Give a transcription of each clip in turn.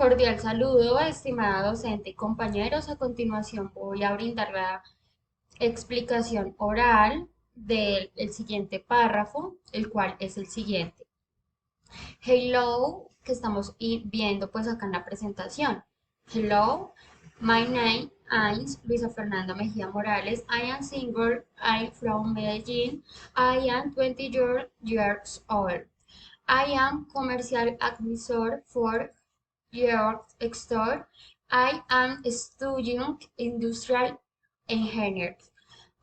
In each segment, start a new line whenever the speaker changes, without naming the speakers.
Cordial saludo, estimada docente y compañeros. A continuación voy a brindar la explicación oral del el siguiente párrafo, el cual es el siguiente. Hello, que estamos viendo pues acá en la presentación. Hello, my name is Luisa Fernanda Mejía Morales. I am single. I'm from Medellín. I am 20 years old. I am commercial advisor for your store. I am studying industrial engineering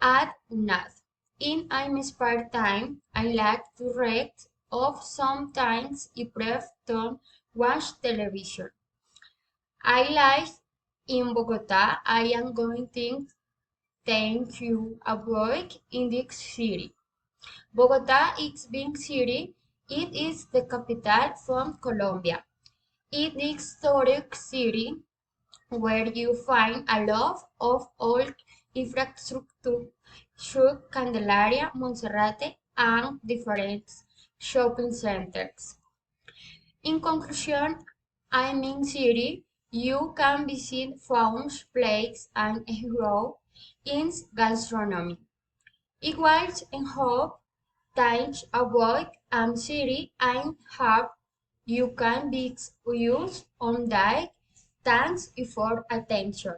at UNAD. In my spare time, I like to read of sometimes I prefer to watch television. I live in Bogota. I am going to thank you a work in the city. Bogota is big city. It is the capital from Colombia. It is historic city where you find a lot of old infrastructure, Candelaria, Monserrate, and different shopping centers. In conclusion, I mean city, you can visit farms, places, and grow in gastronomy. Equals and hope, times avoid city and have you can be used on that. Thanks for attention.